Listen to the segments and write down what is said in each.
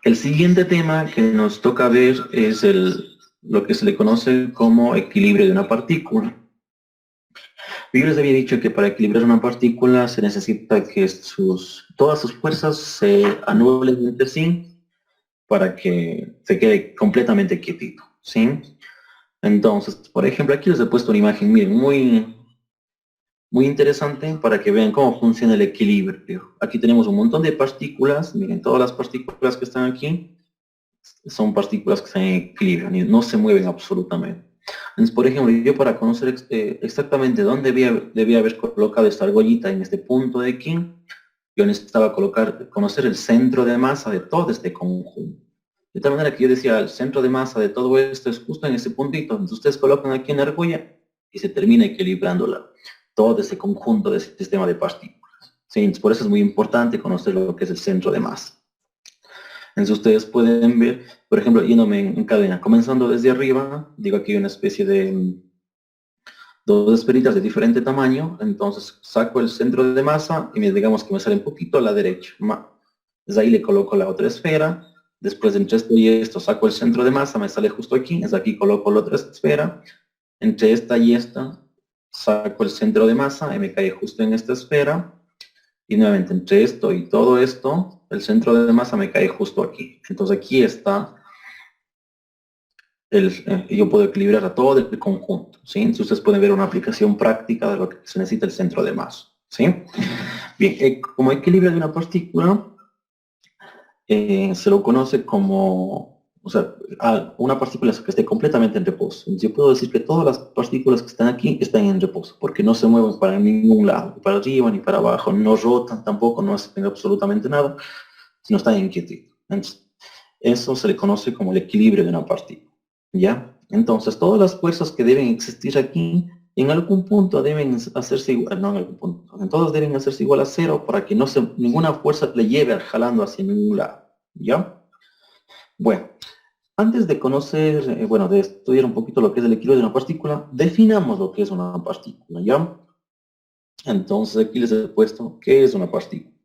El siguiente tema que nos toca ver es lo que se le conoce como equilibrio de una partícula. Yo les había dicho que para equilibrar una partícula se necesita que todas sus fuerzas se anulen entre sí para que se quede completamente quietito, ¿sí? Entonces, por ejemplo, aquí les he puesto una imagen, miren, muy interesante para que vean cómo funciona el equilibrio. Aquí tenemos un montón de partículas, miren, todas las partículas que están aquí son partículas que están en equilibrio, no se mueven absolutamente. Entonces, por ejemplo, yo para conocer exactamente dónde debía haber colocado esta argollita en este punto de aquí, yo necesitaba conocer el centro de masa de todo este conjunto. De tal manera que yo decía, el centro de masa de todo esto es justo en ese puntito. Entonces ustedes colocan aquí una argolla y se termina equilibrando todo ese conjunto de ese sistema de partículas. ¿Sí? Entonces, por eso es muy importante conocer lo que es el centro de masa. Entonces ustedes pueden ver, por ejemplo, yéndome en cadena, comenzando desde arriba, digo aquí hay una especie de dos esferitas de diferente tamaño, entonces saco el centro de masa y digamos que me sale un poquito a la derecha. Desde ahí le coloco la otra esfera, después entre esto y esto saco el centro de masa, me sale justo aquí, desde aquí coloco la otra esfera, entre esta y esta saco el centro de masa y me cae justo en esta esfera, y nuevamente entre esto y todo esto, el centro de masa me cae justo aquí. Entonces aquí está yo puedo equilibrar a todo el conjunto, ¿sí? Entonces ustedes pueden ver una aplicación práctica de lo que se necesita el centro de masa, ¿sí? Bien, como equilibrio de una partícula, se lo conoce como, o sea, una partícula que esté completamente en reposo. Entonces, yo puedo decir que todas las partículas que están aquí están en reposo, porque no se mueven para ningún lado, ni para arriba ni para abajo, no rotan tampoco, no hacen absolutamente nada, sino están en quietud. Entonces, eso se le conoce como el equilibrio de una partícula, ¿ya? Entonces, todas las fuerzas que deben existir aquí, en algún punto deben hacerse igual, no en algún punto, en todos deben hacerse igual a cero para que ninguna fuerza le lleve jalando hacia ningún lado, ¿ya? Bueno, antes de conocer, bueno, de estudiar un poquito lo que es el equilibrio de una partícula, definamos lo que es una partícula, ¿ya? Entonces, aquí les he puesto, ¿qué es una partícula?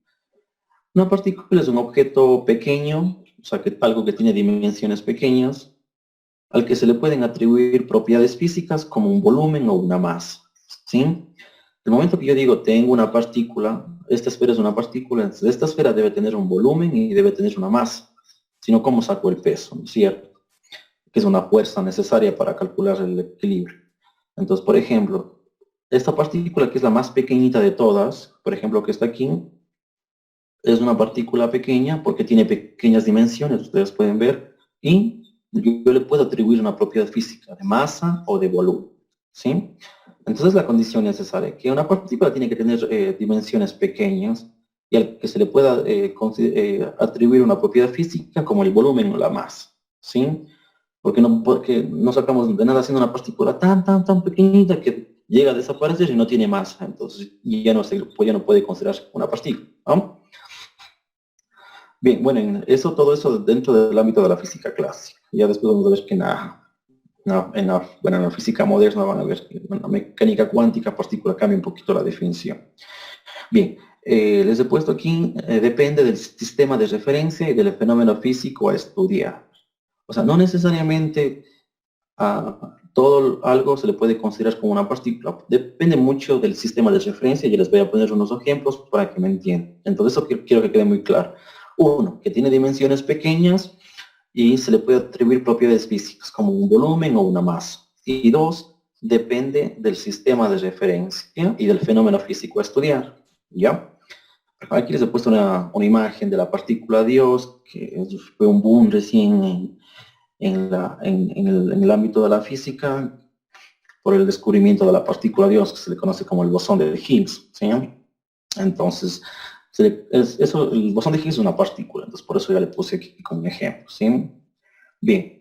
Una partícula es un objeto pequeño, o sea, algo que tiene dimensiones pequeñas, al que se le pueden atribuir propiedades físicas como un volumen o una masa, ¿sí? El momento que yo digo tengo una partícula, esta esfera es una partícula, entonces esta esfera debe tener un volumen y debe tener una masa, sino cómo saco el peso, ¿no es cierto? Que es una fuerza necesaria para calcular el equilibrio. Entonces, por ejemplo, esta partícula que es la más pequeñita de todas, por ejemplo, que está aquí, es una partícula pequeña porque tiene pequeñas dimensiones, ustedes pueden ver, y yo le puedo atribuir una propiedad física de masa o de volumen, ¿sí? Entonces la condición necesaria, que una partícula tiene que tener dimensiones pequeñas y al que se le pueda atribuir una propiedad física como el volumen o la masa, ¿sí? Porque no sacamos de nada haciendo una partícula tan pequeñita que llega a desaparecer y no tiene masa, entonces ya no puede considerarse una partícula, ¿no? Bien, bueno, todo eso dentro del ámbito de la física clásica. Ya después vamos a ver que en la física moderna van a ver que en la mecánica cuántica partícula cambia un poquito la definición. Bien, les he puesto aquí, depende del sistema de referencia y del fenómeno físico a estudiar. O sea, no necesariamente a todo algo se le puede considerar como una partícula. Depende mucho del sistema de referencia y les voy a poner unos ejemplos para que me entiendan. Entonces, eso quiero que quede muy claro. Uno, que tiene dimensiones pequeñas y se le puede atribuir propiedades físicas como un volumen o una masa. Y dos, depende del sistema de referencia y del fenómeno físico a estudiar. ¿Ya? Aquí les he puesto una imagen de la partícula Dios, que fue un boom recién en el ámbito de la física por el descubrimiento de la partícula Dios, que se le conoce como el bosón de Higgs, ¿sí? Entonces, el bosón de Higgs es una partícula, entonces por eso ya le puse aquí como un ejemplo, ¿sí? Bien,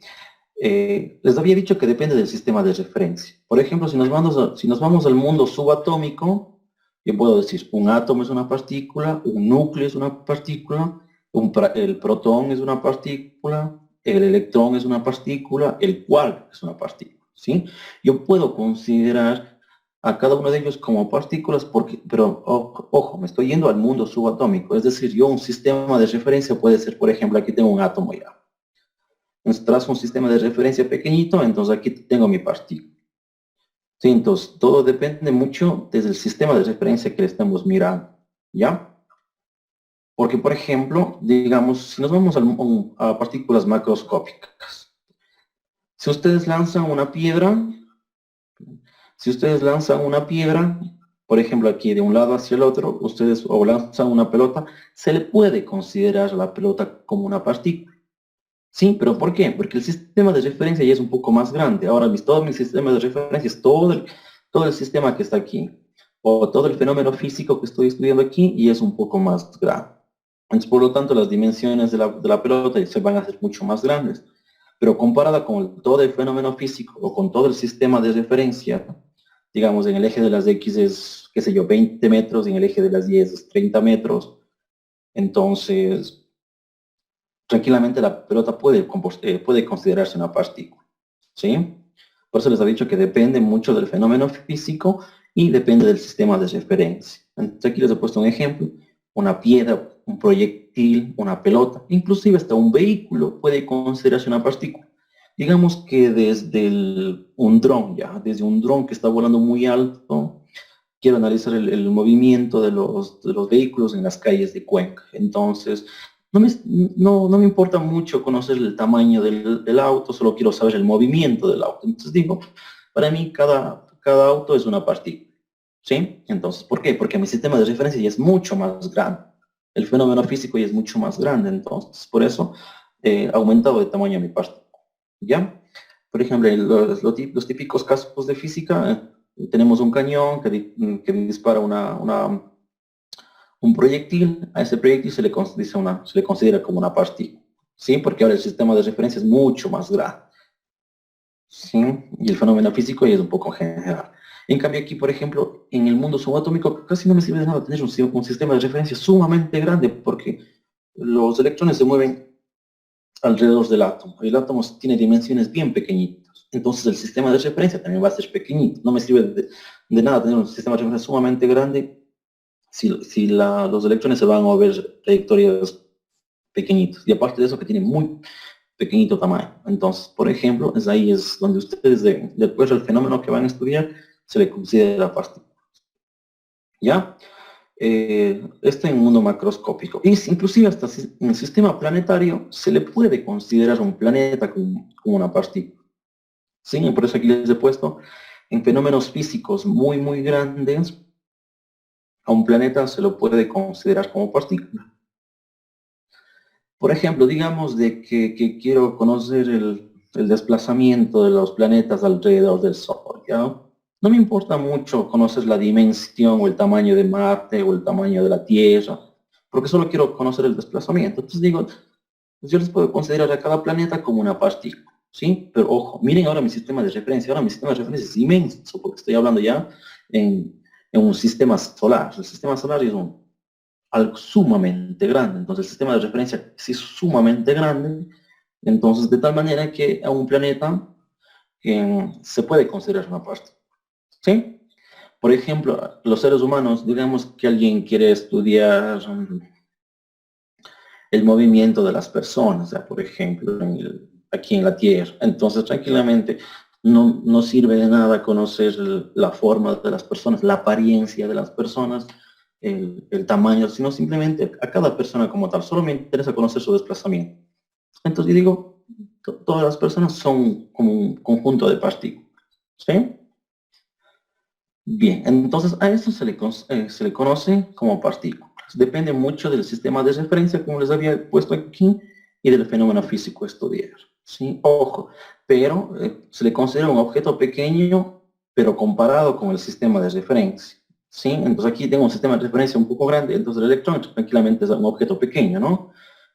les había dicho que depende del sistema de referencia. Por ejemplo, si nos vamos al mundo subatómico, yo puedo decir, un átomo es una partícula, un núcleo es una partícula, el protón es una partícula, el electrón es una partícula, el quark es una partícula, ¿sí? Yo puedo considerar a cada uno de ellos como partículas, pero ojo, me estoy yendo al mundo subatómico, es decir, yo un sistema de referencia puede ser, por ejemplo, aquí tengo un átomo ya. Entonces, trazo un sistema de referencia pequeñito, entonces aquí tengo mi partícula. Sí, entonces, todo depende mucho desde el sistema de referencia que le estemos mirando, ¿ya? Porque, por ejemplo, digamos, si nos vamos a partículas macroscópicas, si ustedes lanzan una piedra, si ustedes lanzan una piedra, por ejemplo, aquí de un lado hacia el otro, ustedes o lanzan una pelota, se le puede considerar la pelota como una partícula. Sí, pero ¿por qué? Porque el sistema de referencia ya es un poco más grande. Ahora, todo mi sistema de referencia es todo el sistema que está aquí, o todo el fenómeno físico que estoy estudiando aquí, y es un poco más grande. Entonces, por lo tanto, las dimensiones de la pelota se van a hacer mucho más grandes. Pero comparada con todo el fenómeno físico o con todo el sistema de referencia, digamos, en el eje de las X es, qué sé yo, 20 metros, en el eje de las Y es 30 metros, entonces tranquilamente la pelota puede considerarse una partícula, ¿sí? Por eso les he dicho que depende mucho del fenómeno físico y depende del sistema de referencia. Entonces aquí les he puesto un ejemplo, una piedra, un proyectil, una pelota, inclusive hasta un vehículo puede considerarse una partícula. Digamos que un dron, ya, desde un dron que está volando muy alto, quiero analizar el movimiento de los vehículos en las calles de Cuenca. Entonces, no me importa mucho conocer el tamaño del auto, solo quiero saber el movimiento del auto. Entonces digo, para mí cada auto es una partícula, ¿sí? Entonces, ¿por qué? Porque mi sistema de referencia ya es mucho más grande. El fenómeno físico ya es mucho más grande, entonces, por eso ha aumentado de tamaño mi partícula, ¿ya? Por ejemplo, en los típicos casos de física, tenemos un cañón que dispara un proyectil, a ese proyectil se le considera como una partícula, ¿sí? Porque ahora el sistema de referencia es mucho más grande, ¿sí? Y el fenómeno físico ya es un poco general. En cambio aquí, por ejemplo, en el mundo subatómico casi no me sirve de nada tener un sistema de referencia sumamente grande porque los electrones se mueven alrededor del átomo. El átomo tiene dimensiones bien pequeñitas. Entonces el sistema de referencia también va a ser pequeñito. No me sirve de nada tener un sistema de referencia sumamente grande si los electrones se van a mover trayectorias pequeñitos. Y aparte de eso que tiene muy pequeñito tamaño. Entonces, por ejemplo, ahí es donde ustedes, después del fenómeno que van a estudiar, se le considera partícula. ¿Ya? Este en un mundo macroscópico. Y inclusive hasta en el sistema planetario se le puede considerar un planeta como una partícula. ¿Sí? Y por eso aquí les he puesto en fenómenos físicos muy grandes, a un planeta se lo puede considerar como partícula. Por ejemplo, digamos de que quiero conocer el desplazamiento de los planetas alrededor del Sol, ¿ya? No me importa mucho conocer la dimensión o el tamaño de Marte o el tamaño de la Tierra, porque solo quiero conocer el desplazamiento. Entonces digo, pues yo les puedo considerar a cada planeta como una partícula, ¿sí? Pero ojo, miren ahora mi sistema de referencia. Ahora mi sistema de referencia es inmenso, porque estoy hablando ya en un sistema solar. El sistema solar es algo sumamente grande. Entonces el sistema de referencia sí es sumamente grande. Entonces de tal manera que a un planeta se puede considerar una partícula, ¿sí? Por ejemplo, los seres humanos, digamos que alguien quiere estudiar el movimiento de las personas, o sea, por ejemplo, aquí en la Tierra. Entonces, tranquilamente, no sirve de nada conocer la forma de las personas, la apariencia de las personas, el tamaño, sino simplemente a cada persona como tal. Solo me interesa conocer su desplazamiento. Entonces, yo digo, todas las personas son como un conjunto de partículas, ¿sí? Bien, entonces a eso se le conoce como partículas. Depende mucho del sistema de referencia, como les había puesto aquí, y del fenómeno físico a estudiar. ¿Sí? Ojo, pero se le considera un objeto pequeño, pero comparado con el sistema de referencia. ¿Sí? Entonces aquí tengo un sistema de referencia un poco grande, entonces el electrón tranquilamente es un objeto pequeño, ¿no?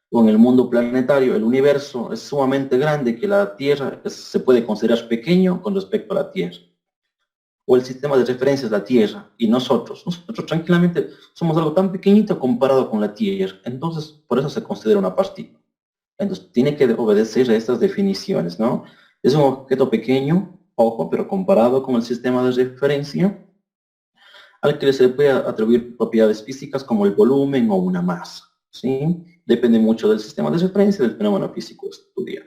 O en el mundo planetario, el universo es sumamente grande que la Tierra se puede considerar pequeño con respecto a la Tierra, o el sistema de referencia es la Tierra y nosotros tranquilamente somos algo tan pequeñito comparado con la Tierra. Entonces, por eso se considera una partícula. Entonces, tiene que obedecer a estas definiciones, ¿no? Es un objeto pequeño, ojo, pero comparado con el sistema de referencia, al que se le puede atribuir propiedades físicas como el volumen o una masa, ¿sí? Depende mucho del sistema de referencia del fenómeno físico a estudiar.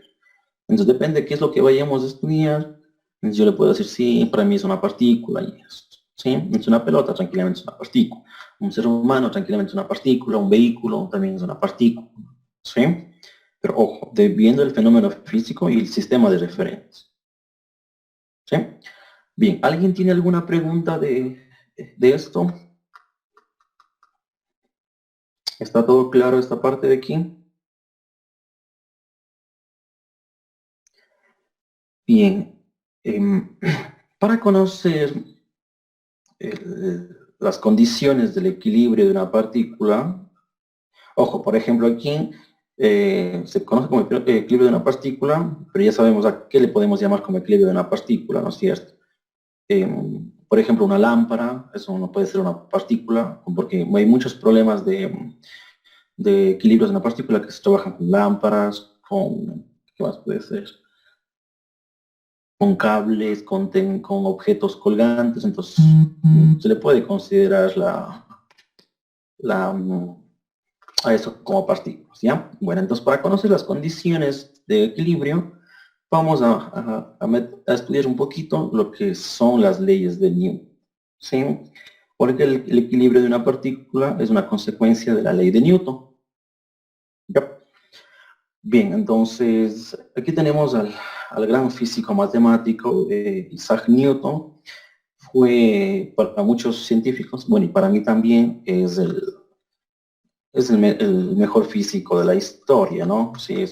Entonces depende de qué es lo que vayamos a estudiar. Entonces, yo le puedo decir, sí, para mí es una partícula y eso, ¿sí? Es una pelota, tranquilamente es una partícula. Un ser humano, tranquilamente es una partícula. Un vehículo también es una partícula, ¿sí? Pero ojo, viendo el fenómeno físico y el sistema de referencia, ¿sí? Bien, ¿alguien tiene alguna pregunta de esto? ¿Está todo claro esta parte de aquí? Bien, para conocer las condiciones del equilibrio de una partícula, ojo, por ejemplo, aquí se conoce como equilibrio de una partícula, pero ya sabemos a qué le podemos llamar como equilibrio de una partícula, ¿no es cierto? Por ejemplo, una lámpara, eso no puede ser una partícula, porque hay muchos problemas de equilibrios de una partícula que se trabajan con lámparas, ¿qué más puede ser? Con cables, con objetos colgantes, entonces se le puede considerar a eso como partículas, ¿ya? Bueno, entonces para conocer las condiciones de equilibrio, vamos a estudiar un poquito lo que son las leyes de Newton, ¿sí? Porque el equilibrio de una partícula es una consecuencia de la ley de Newton. ¿Ya? Bien, entonces aquí tenemos al gran físico matemático Isaac Newton. Fue para muchos científicos, bueno, y para mí también es el mejor físico de la historia, ¿no? Sí,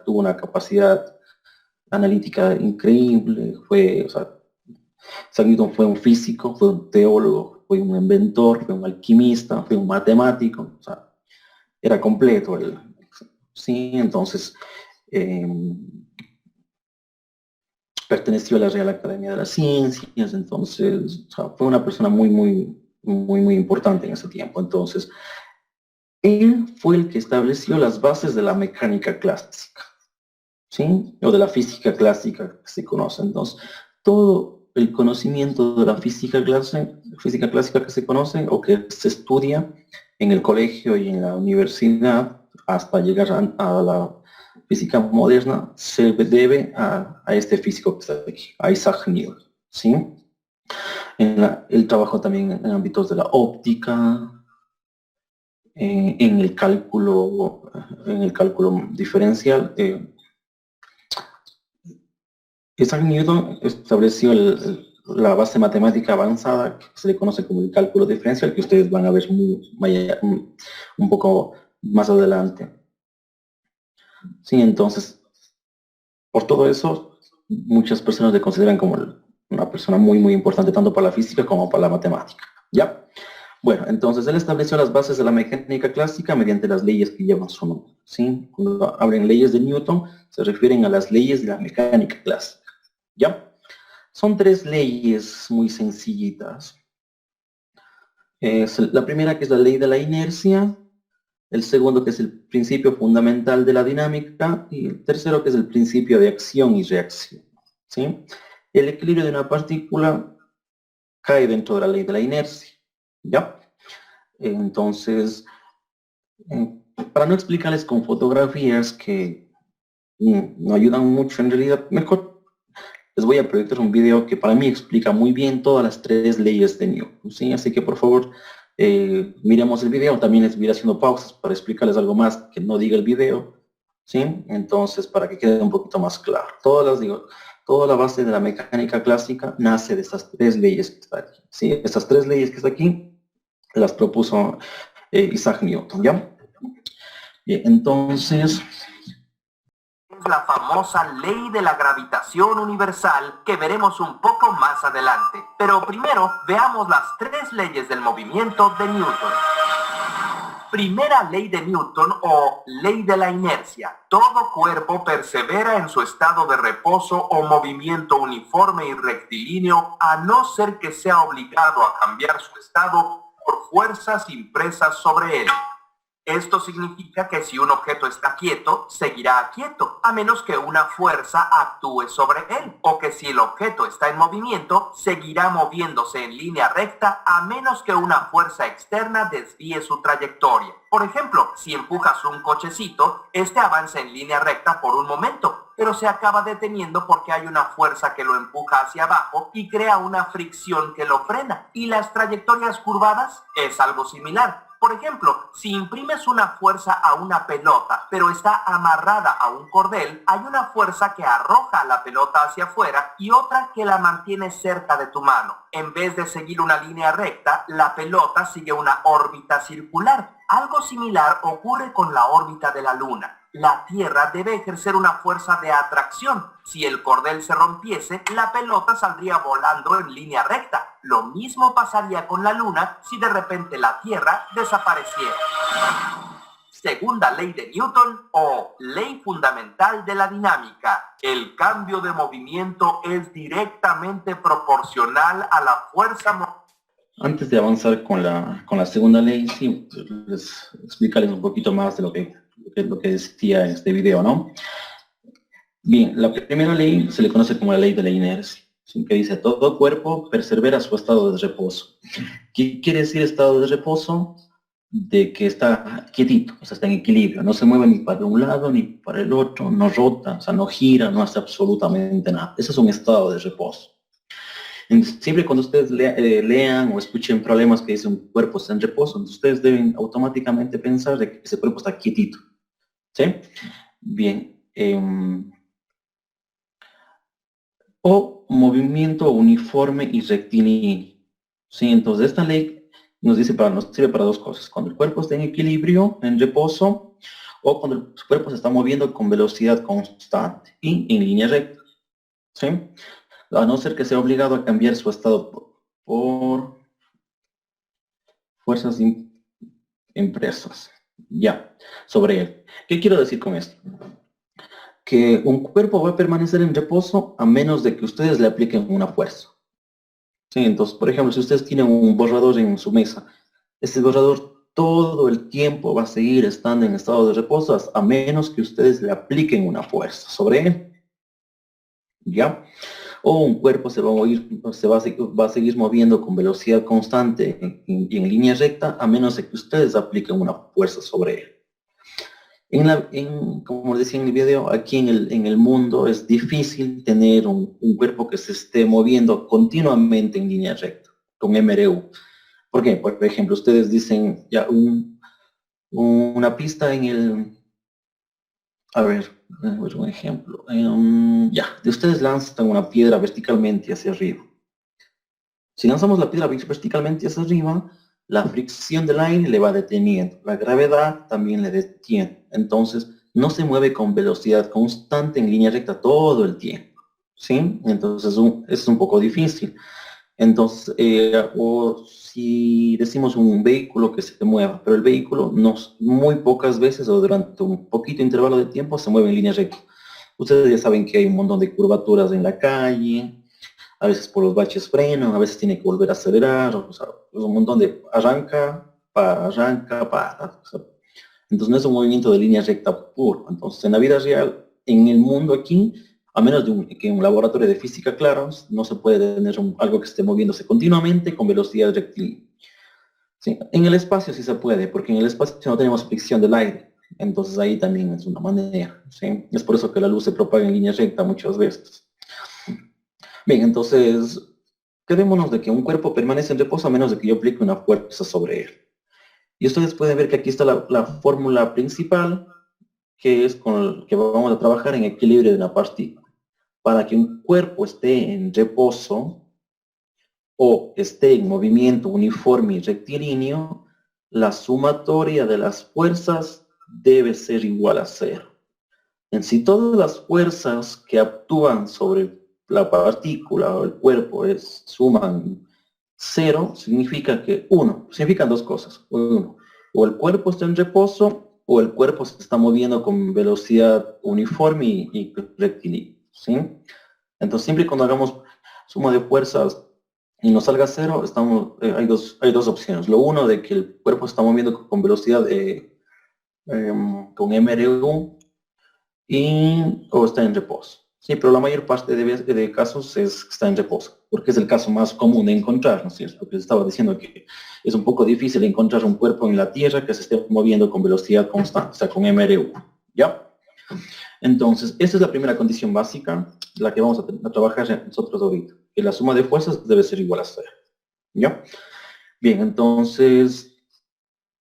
tuvo una capacidad analítica increíble, o sea, Isaac Newton fue un físico, fue un teólogo, fue un inventor, fue un alquimista, fue un matemático, o sea, era completo. Sí, entonces eh, perteneció a la Real Academia de las Ciencias, entonces o sea, fue una persona muy importante en ese tiempo. Entonces, él fue el que estableció las bases de la mecánica clásica, ¿sí? O de la física clásica que se conoce. Entonces, todo el conocimiento de la física clásica que se conoce o que se estudia en el colegio y en la universidad hasta llegar a la física moderna se debe a este físico que está aquí, a Isaac Newton, ¿sí? Él trabajó también en ámbitos de la óptica, en el cálculo diferencial. Isaac Newton estableció la base matemática avanzada que se le conoce como el cálculo diferencial, que ustedes van a ver un poco más adelante. Sí, entonces, por todo eso, muchas personas le consideran como una persona muy importante tanto para la física como para la matemática. ¿Ya? Bueno, entonces él estableció las bases de la mecánica clásica mediante las leyes que llevan su nombre, ¿sí? Cuando hablan leyes de Newton, se refieren a las leyes de la mecánica clásica, ¿ya? Son tres leyes muy sencillitas. La primera, que es la ley de la inercia, el segundo, que es el principio fundamental de la dinámica, y el tercero, que es el principio de acción y reacción, ¿sí? El equilibrio de una partícula cae dentro de la ley de la inercia, ¿ya? Entonces, para no explicarles con fotografías que no ayudan mucho en realidad, mejor les voy a proyectar un video que para mí explica muy bien todas las tres leyes de Newton, ¿sí? Así que por favor, miremos el video. También les voy a ir haciendo pausas para explicarles algo más que no diga el video, ¿sí? Entonces, para que quede un poquito más claro. Toda la base de la mecánica clásica nace de estas tres leyes que están aquí, ¿sí? Estas tres leyes que están aquí las propuso Isaac Newton, ¿ya? Bien, entonces, es la famosa ley de la gravitación universal que veremos un poco más adelante. Pero primero veamos las tres leyes del movimiento de Newton. Primera ley de Newton o ley de la inercia. Todo cuerpo persevera en su estado de reposo o movimiento uniforme y rectilíneo a no ser que sea obligado a cambiar su estado por fuerzas impresas sobre él. Esto significa que si un objeto está quieto, seguirá quieto, a menos que una fuerza actúe sobre él. O que si el objeto está en movimiento, seguirá moviéndose en línea recta, a menos que una fuerza externa desvíe su trayectoria. Por ejemplo, si empujas un cochecito, este avanza en línea recta por un momento, pero se acaba deteniendo porque hay una fuerza que lo empuja hacia abajo y crea una fricción que lo frena. ¿Y las trayectorias curvadas? Es algo similar. Por ejemplo, si imprimes una fuerza a una pelota, pero está amarrada a un cordel, hay una fuerza que arroja la pelota hacia afuera y otra que la mantiene cerca de tu mano. En vez de seguir una línea recta, la pelota sigue una órbita circular. Algo similar ocurre con la órbita de la Luna. La Tierra debe ejercer una fuerza de atracción. Si el cordel se rompiese, la pelota saldría volando en línea recta. Lo mismo pasaría con la Luna si de repente la Tierra desapareciera. Segunda ley de Newton o ley fundamental de la dinámica. El cambio de movimiento es directamente proporcional a la fuerza. Antes de avanzar con la segunda ley, sí, explicarles un poquito más de lo que decía en este video, ¿no? Bien, la primera ley se le conoce como la ley de la inercia, ¿sí? Que dice, todo cuerpo persevera su estado de reposo. ¿Qué quiere decir estado de reposo? De que está quietito, o sea, está en equilibrio, no se mueve ni para un lado ni para el otro, no rota, o sea, no gira, no hace absolutamente nada. Eso es un estado de reposo. Siempre cuando ustedes lean o escuchen problemas que dicen un cuerpo está en reposo, entonces ustedes deben automáticamente pensar de que ese cuerpo está quietito. ¿Sí? Bien. O movimiento uniforme y rectilíneo. ¿Sí? Entonces esta ley nos sirve para dos cosas. Cuando el cuerpo está en equilibrio, en reposo, o cuando el cuerpo se está moviendo con velocidad constante y en línea recta. ¿Sí? A no ser que sea obligado a cambiar su estado por fuerzas impresas. Ya, sobre él. ¿Qué quiero decir con esto? Que un cuerpo va a permanecer en reposo a menos de que ustedes le apliquen una fuerza. Sí, entonces, por ejemplo, si ustedes tienen un borrador en su mesa, este borrador todo el tiempo va a seguir estando en estado de reposo a menos que ustedes le apliquen una fuerza sobre él. ¿Ya? O un cuerpo va a seguir moviendo con velocidad constante y en línea recta a menos de que ustedes apliquen una fuerza sobre él. Como decía en el video, aquí en el mundo es difícil tener un cuerpo que se esté moviendo continuamente en línea recta, con MRU. ¿Por qué? Por ejemplo, ustedes dicen ya una pista en el... A ver, un ejemplo. Ya, de ustedes lanzan una piedra verticalmente hacia arriba. Si lanzamos la piedra verticalmente hacia arriba, la fricción del aire le va deteniendo, la gravedad también le detiene. Entonces, no se mueve con velocidad constante en línea recta todo el tiempo, ¿sí? Entonces, es un poco difícil. Entonces, o si decimos un vehículo que se mueva, pero el vehículo muy pocas veces o durante un poquito intervalo de tiempo se mueve en línea recta. Ustedes ya saben que hay un montón de curvaturas en la calle, a veces por los baches freno, a veces tiene que volver a acelerar, o sea, es un montón de arranca, para. O sea, entonces no es un movimiento de línea recta puro. Entonces en la vida real, en el mundo aquí, a menos de que en un laboratorio de física, claro, no se puede tener algo que esté moviéndose continuamente con velocidad rectilínea. ¿Sí? En el espacio sí se puede, porque en el espacio no tenemos fricción del aire. Entonces ahí también es una manera. ¿Sí? Es por eso que la luz se propaga en línea recta muchas veces. Bien, entonces, quedémonos de que un cuerpo permanece en reposo a menos de que yo aplique una fuerza sobre él. Y ustedes pueden ver que aquí está la fórmula principal, que es con el que vamos a trabajar en equilibrio de la partícula. Para que un cuerpo esté en reposo o esté en movimiento uniforme y rectilíneo, la sumatoria de las fuerzas debe ser igual a cero. En si todas las fuerzas que actúan sobre la partícula o el cuerpo suman cero, significa que significan dos cosas. Uno, o el cuerpo está en reposo o el cuerpo se está moviendo con velocidad uniforme y rectilínea, ¿sí? Entonces siempre cuando hagamos suma de fuerzas y nos salga cero, hay dos opciones. Lo uno de que el cuerpo se está moviendo con velocidad con MRU o está en reposo. Sí, pero la mayor parte de casos está en reposo, porque es el caso más común de encontrar, ¿no es cierto? Porque les estaba diciendo que es un poco difícil encontrar un cuerpo en la Tierra que se esté moviendo con velocidad constante, o sea, con MRU, ¿ya? Entonces, esa es la primera condición básica, la que vamos a trabajar nosotros ahorita, que la suma de fuerzas debe ser igual a 0, ¿ya? Bien, entonces,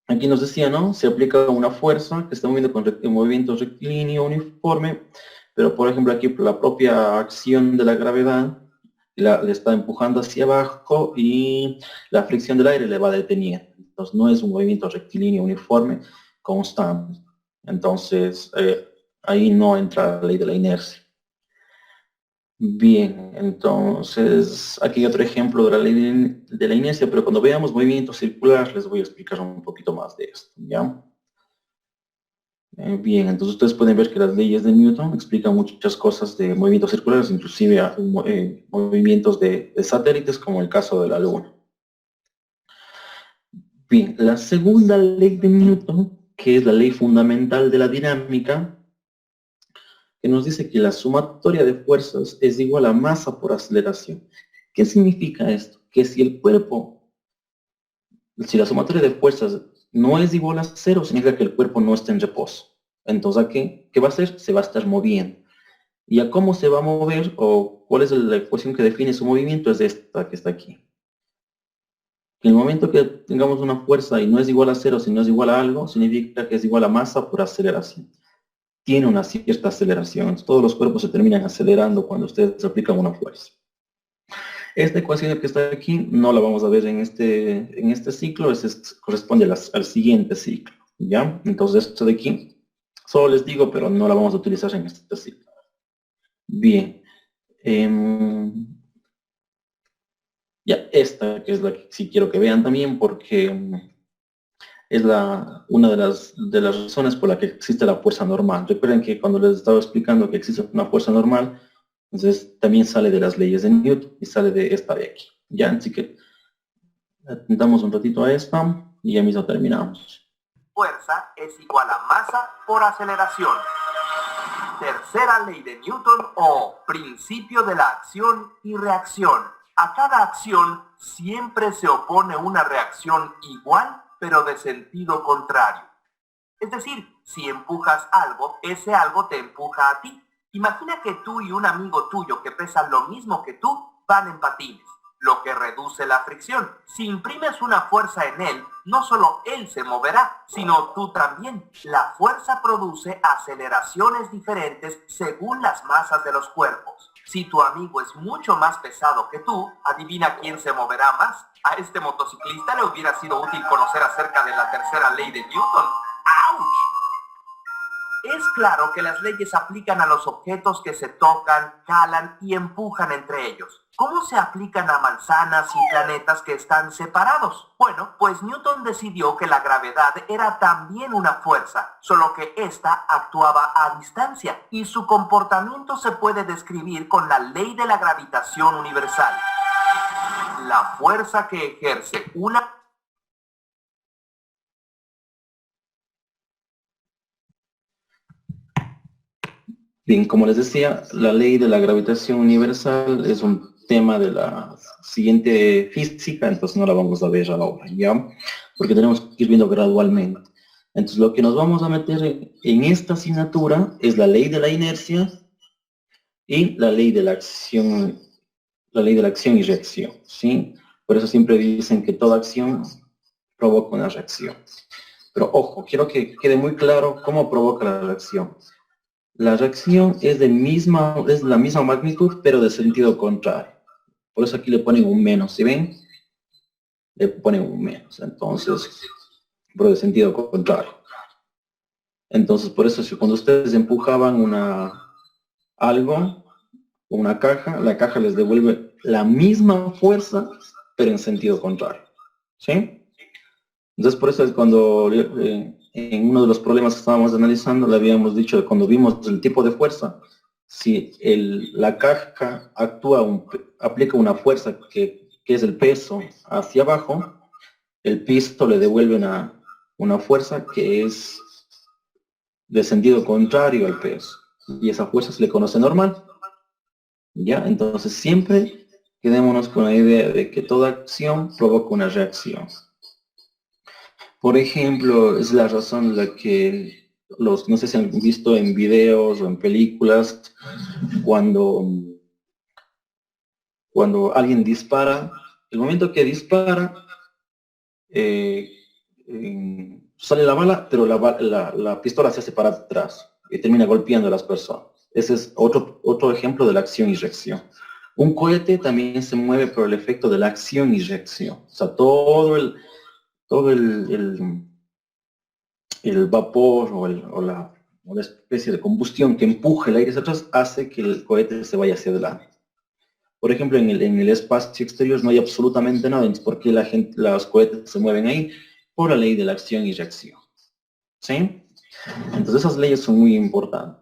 aquí nos decía, ¿no? Se aplica una fuerza que está moviendo con movimiento rectilíneo uniforme, pero por ejemplo aquí la propia acción de la gravedad le está empujando hacia abajo y la fricción del aire le va deteniendo. Entonces no es un movimiento rectilíneo uniforme constante. Entonces ahí no entra la ley de la inercia. Bien, entonces aquí hay otro ejemplo de la ley de la inercia, pero cuando veamos movimiento circular les voy a explicar un poquito más de esto, ¿ya? Bien, entonces ustedes pueden ver que las leyes de Newton explican muchas cosas de movimientos circulares, inclusive movimientos de satélites, como el caso de la Luna. Bien, la segunda ley de Newton, que es la ley fundamental de la dinámica, que nos dice que la sumatoria de fuerzas es igual a masa por aceleración. ¿Qué significa esto? Que si la sumatoria de fuerzas no es igual a 0, significa que el cuerpo no está en reposo. Entonces, ¿qué va a hacer? Se va a estar moviendo. ¿Y a cómo se va a mover o cuál es la ecuación que define su movimiento? Es esta que está aquí. En el momento que tengamos una fuerza y no es igual a 0, sino es igual a algo, significa que es igual a masa por aceleración. Tiene una cierta aceleración. Todos los cuerpos se terminan acelerando cuando ustedes aplican una fuerza. Esta ecuación que está aquí no la vamos a ver en este ciclo, corresponde al siguiente ciclo, ¿ya? Entonces esto de aquí, solo les digo, pero no la vamos a utilizar en este ciclo. Bien. Ya, esta que es la que sí quiero que vean también porque es una de las razones por la que existe la fuerza normal. Recuerden que cuando les estaba explicando que existe una fuerza normal, entonces también sale de las leyes de Newton y sale de esta de aquí. Ya, así que atentamos un ratito a esta y ya mismo terminamos. Fuerza es igual a masa por aceleración. Tercera ley de Newton o principio de la acción y reacción. A cada acción siempre se opone una reacción igual pero de sentido contrario. Es decir, si empujas algo, ese algo te empuja a ti. Imagina que tú y un amigo tuyo que pesan lo mismo que tú van en patines, lo que reduce la fricción. Si imprimes una fuerza en él, no solo él se moverá, sino tú también. La fuerza produce aceleraciones diferentes según las masas de los cuerpos. Si tu amigo es mucho más pesado que tú, adivina quién se moverá más. A este motociclista le hubiera sido útil conocer acerca de la tercera ley de Newton. ¡Auch! Es claro que las leyes aplican a los objetos que se tocan, calan y empujan entre ellos. ¿Cómo se aplican a manzanas y planetas que están separados? Bueno, pues Newton decidió que la gravedad era también una fuerza, solo que ésta actuaba a distancia y su comportamiento se puede describir con la ley de la gravitación universal. La fuerza que ejerce una... Bien, como les decía, la ley de la gravitación universal es un tema de la siguiente física, entonces no la vamos a ver ahora, ¿ya? Porque tenemos que ir viendo gradualmente. Entonces lo que nos vamos a meter en esta asignatura es la ley de la inercia y la ley de la acción y reacción, ¿sí? Por eso siempre dicen que toda acción provoca una reacción. Pero ojo, quiero que quede muy claro cómo provoca la reacción. La reacción es la misma magnitud, pero de sentido contrario. Por eso aquí le ponen un menos, ¿sí ven? Le ponen un menos, entonces, pero de sentido contrario. Entonces, por eso si cuando ustedes empujaban una caja, la caja les devuelve la misma fuerza, pero en sentido contrario. ¿Sí? Entonces, por eso es cuando en uno de los problemas que estábamos analizando, le habíamos dicho que cuando vimos el tipo de fuerza, si la caja aplica una fuerza que es el peso hacia abajo, el piso le devuelve una fuerza que es de sentido contrario al peso. Y esa fuerza se le conoce normal. ¿Ya? Entonces siempre quedémonos con la idea de que toda acción provoca una reacción. Por ejemplo, es la razón en la que no sé si han visto en videos o en películas, cuando alguien dispara, el momento que dispara, eh, sale la bala, pero la pistola se hace para atrás y termina golpeando a las personas. Ese es otro ejemplo de la acción y reacción. Un cohete también se mueve por el efecto de la acción y reacción. O sea, el vapor o la especie de combustión que empuje el aire hacia atrás hace que el cohete se vaya hacia adelante. Por ejemplo, en el espacio exterior no hay absolutamente nada. Entonces, ¿por qué los cohetes se mueven ahí? Por la ley de la acción y reacción. ¿Sí? Entonces esas leyes son muy importantes.